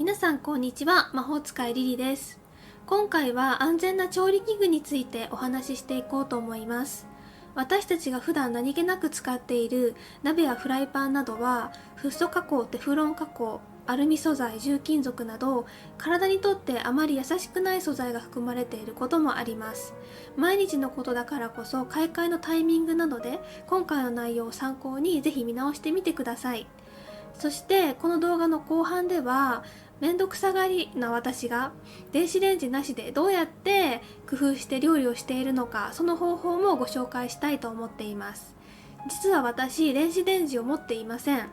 皆さんこんにちは。魔法使いリリです。今回は安全な調理器具についてお話ししていこうと思います。私たちが普段何気なく使っている鍋やフライパンなどはフッ素加工、テフロン加工、アルミ素材、重金属など体にとってあまり優しくない素材が含まれていることもあります。毎日のことだからこそ買い替えのタイミングなので、今回の内容を参考にぜひ見直してみてください。そしてこの動画の後半では、めんどくさがりな私が電子レンジなしでどうやって工夫して料理をしているのか、その方法もご紹介したいと思っています。実は私、電子レンジを持っていません。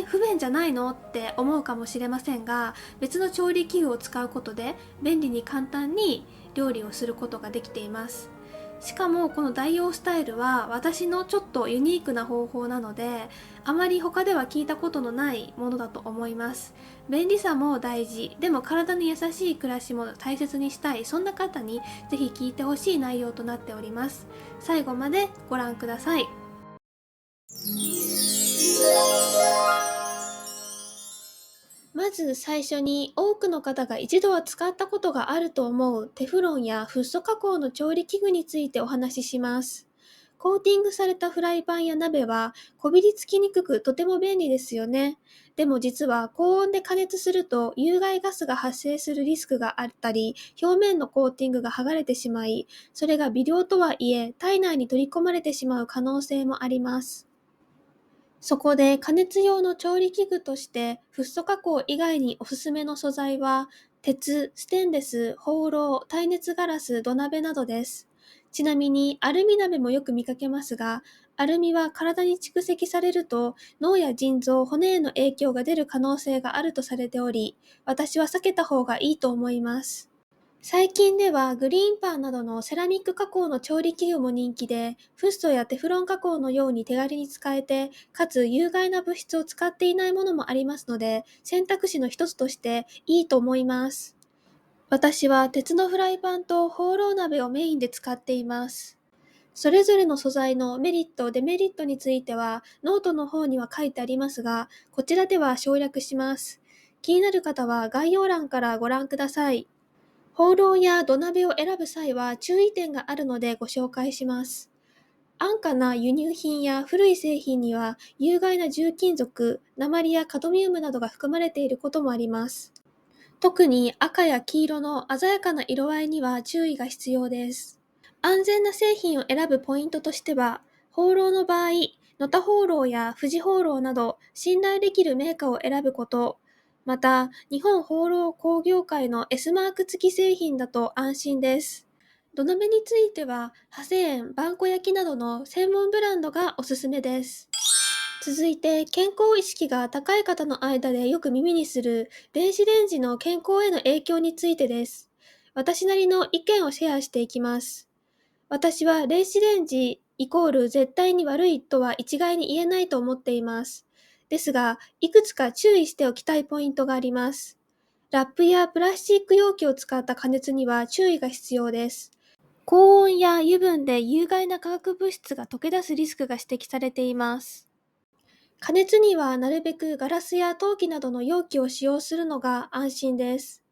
不便じゃないのって思うかもしれませんが、別の調理器具を使うことで便利に簡単に料理をすることができています。しかもこの代用スタイルは私のちょっとユニークな方法なので、あまり他では聞いたことのないものだと思います。便利さも大事、でも体に優しい暮らしも大切にしたい、そんな方にぜひ聞いてほしい内容となっております。最後までご覧ください。まず最初に、多くの方が一度は使ったことがあると思うテフロンやフッ素加工の調理器具についてお話しします。コーティングされたフライパンや鍋はこびりつきにくく、とても便利ですよね。でも実は高温で加熱すると有害ガスが発生するリスクがあったり、表面のコーティングが剥がれてしまい、それが微量とはいえ体内に取り込まれてしまう可能性もあります。そこで加熱用の調理器具としてフッ素加工以外におすすめの素材は鉄、ステンレス、ホーロー、耐熱ガラス、土鍋などです。ちなみにアルミ鍋もよく見かけますが、アルミは体に蓄積されると脳や腎臓、骨への影響が出る可能性があるとされており、私は避けた方がいいと思います。最近ではグリーンパンなどのセラミック加工の調理器具も人気で、フッ素やテフロン加工のように手軽に使えて、かつ有害な物質を使っていないものもありますので、選択肢の一つとしていいと思います。私は鉄のフライパンとホーロー鍋をメインで使っています。それぞれの素材のメリット、デメリットについてはノートの方には書いてありますが、こちらでは省略します。気になる方は概要欄からご覧ください。ホーローや土鍋を選ぶ際は注意点があるのでご紹介します。安価な輸入品や古い製品には有害な重金属、鉛やカドミウムなどが含まれていることもあります。特に赤や黄色の鮮やかな色合いには注意が必要です。安全な製品を選ぶポイントとしては、ホーローの場合、ノタホーローや富士ホーローなど信頼できるメーカーを選ぶこと、また、日本ホーロー工業会の S マーク付き製品だと安心です。土鍋については、ハセ園、萬古焼などの専門ブランドがおすすめです。続いて、健康意識が高い方の間でよく耳にする電子レンジの健康への影響についてです。私なりの意見をシェアしていきます。私は電子レンジイコール絶対に悪いとは一概に言えないと思っています。ですが、いくつか注意しておきたいポイントがあります。ラップやプラスチック容器を使った加熱には注意が必要です。高温や油分で有害な化学物質が溶け出すリスクが指摘されています。加熱にはなるべくガラスや陶器などの容器を使用するのが安心です。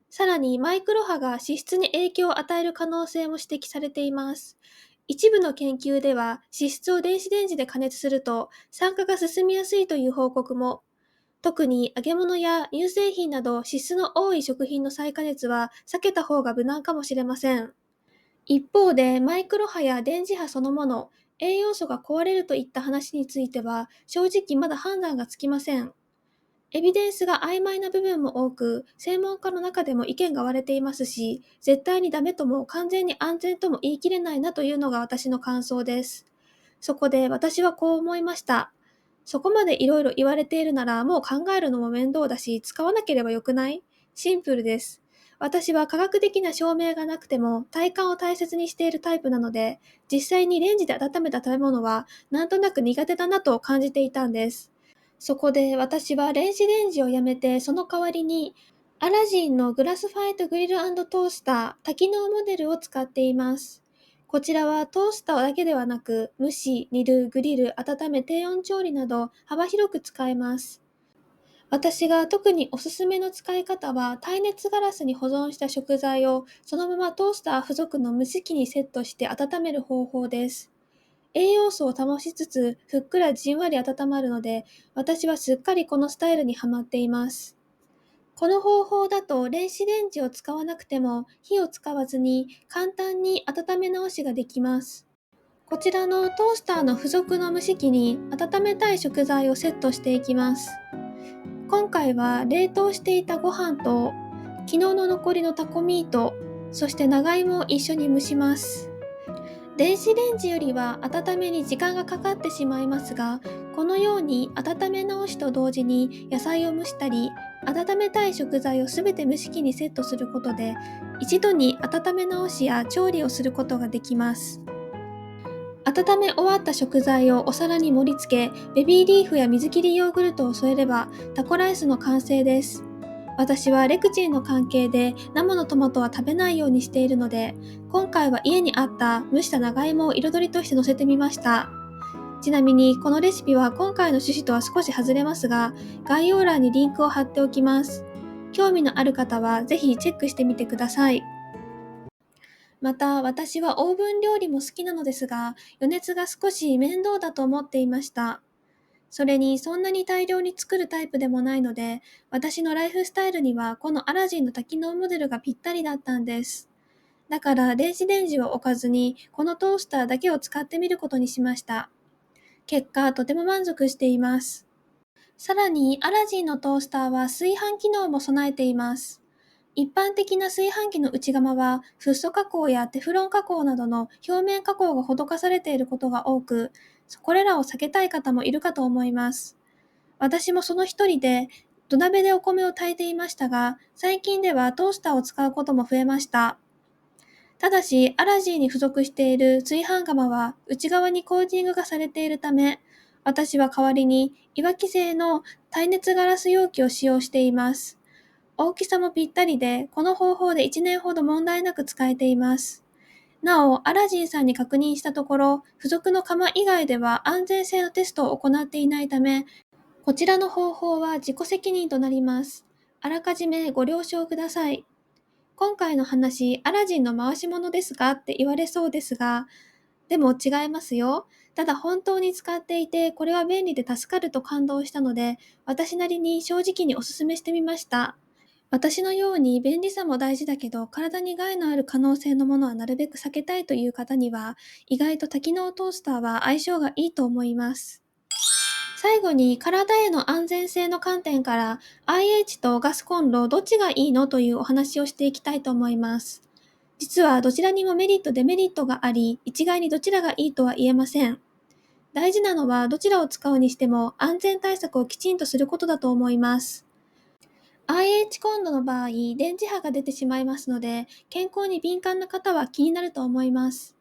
さらにマイクロ波が脂質に影響を与える可能性も指摘されています。一部の研究では脂質を電子レンジで加熱すると酸化が進みやすいという報告も。特に揚げ物や乳製品など脂質の多い食品の再加熱は避けた方が無難かもしれません。一方でマイクロ波や電磁波そのもの、栄養素が壊れるといった話については正直まだ判断がつきません。エビデンスが曖昧な部分も多く、専門家の中でも意見が割れていますし、絶対にダメとも完全に安全とも言い切れないなというのが私の感想です。そこで私はこう思いました。そこまでいろいろ言われているならもう考えるのも面倒だし、使わなければよくない？シンプルです。私は科学的な証明がなくても体感を大切にしているタイプなので、実際にレンジで温めた食べ物はなんとなく苦手だなと感じていたんです。そこで私は電子レンジをやめて、その代わりにアラジンのグラスファイトグリル&トースター多機能モデルを使っています。こちらはトースターだけではなく、蒸し、煮る、グリル、温め、低温調理など幅広く使えます。私が特におすすめの使い方は、耐熱ガラスに保存した食材をそのままトースター付属の蒸し器にセットして温める方法です。栄養素を保ちつつ、ふっくらじんわり温まるので、私はすっかりこのスタイルにはまっています。この方法だと電子レンジを使わなくても火を使わずに簡単に温め直しができます。こちらのトースターの付属の蒸し器に温めたい食材をセットしていきます。今回は冷凍していたご飯と昨日の残りのタコミート、そして長芋を一緒に蒸します。電子レンジよりは温めに時間がかかってしまいますが、このように温め直しと同時に野菜を蒸したり、温めたい食材をすべて蒸し器にセットすることで、一度に温め直しや調理をすることができます。温め終わった食材をお皿に盛り付け、ベビーリーフや水切りヨーグルトを添えればタコライスの完成です。私はレクチンの関係で生のトマトは食べないようにしているので、今回は家にあった蒸した長芋を彩りとして乗せてみました。ちなみにこのレシピは今回の趣旨とは少し外れますが、概要欄にリンクを貼っておきます。興味のある方はぜひチェックしてみてください。また、私はオーブン料理も好きなのですが、予熱が少し面倒だと思っていました。それにそんなに大量に作るタイプでもないので、私のライフスタイルにはこのアラジンの多機能モデルがぴったりだったんです。だから電子レンジを置かずに、このトースターだけを使ってみることにしました。結果、とても満足しています。さらに、アラジンのトースターは炊飯機能も備えています。一般的な炊飯器の内釜はフッ素加工やテフロン加工などの表面加工が施されていることが多く、これらを避けたい方もいるかと思います。私もその一人で土鍋でお米を炊いていましたが、最近ではトースターを使うことも増えました。ただし、アラジンに付属している炊飯釜は内側にコーティングがされているため、私は代わりにいわき製の耐熱ガラス容器を使用しています。大きさもぴったりで、この方法で1年ほど問題なく使えています。なお、アラジンさんに確認したところ、付属の釜以外では安全性のテストを行っていないため、こちらの方法は自己責任となります。あらかじめご了承ください。今回の話、アラジンの回し物ですかって言われそうですが、でも違いますよ。ただ本当に使っていて、これは便利で助かると感動したので、私なりに正直にお勧めしてみました。私のように便利さも大事だけど、体に害のある可能性のものはなるべく避けたいという方には、意外と多機能トースターは相性がいいと思います。最後に体への安全性の観点から IH とガスコンロどっちがいいのというお話をしていきたいと思います。実はどちらにもメリットデメリットがあり、一概にどちらがいいとは言えません。大事なのはどちらを使うにしても安全対策をきちんとすることだと思います。IH コンロの場合、電磁波が出てしまいますので、健康に敏感な方は気になると思います。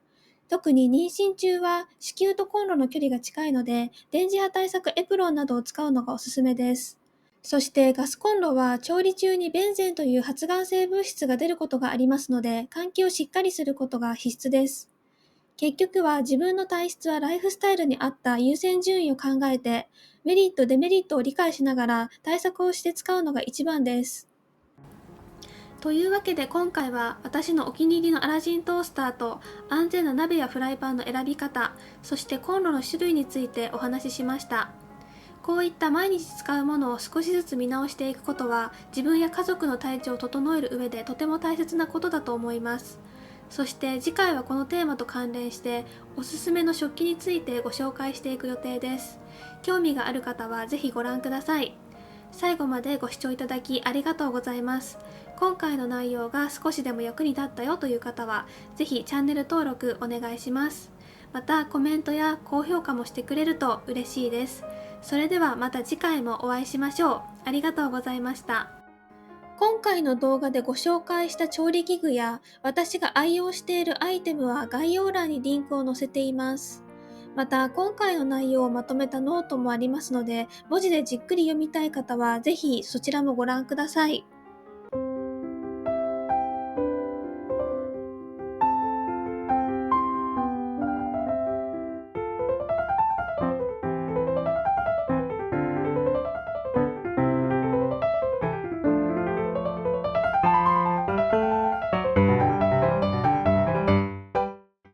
特に妊娠中は子宮とコンロの距離が近いので、電磁波対策エプロンなどを使うのがおすすめです。そしてガスコンロは調理中にベンゼンという発がん性物質が出ることがありますので、換気をしっかりすることが必須です。結局は自分の体質はライフスタイルに合った優先順位を考えて、メリット、デメリットを理解しながら対策をして使うのが一番です。というわけで今回は私のお気に入りのアラジントースターと安全な鍋やフライパンの選び方、そしてコンロの種類についてお話ししました。こういった毎日使うものを少しずつ見直していくことは自分や家族の体調を整える上でとても大切なことだと思います。そして次回はこのテーマと関連しておすすめの食器についてご紹介していく予定です。興味がある方はぜひご覧ください。最後までご視聴いただきありがとうございます。今回の内容が少しでも役に立ったよという方はぜひチャンネル登録お願いします。またコメントや高評価もしてくれると嬉しいです。それではまた次回もお会いしましょう。ありがとうございました。今回の動画でご紹介した調理器具や私が愛用しているアイテムは概要欄にリンクを載せています。また今回の内容をまとめたノートもありますので、文字でじっくり読みたい方はぜひそちらもご覧ください。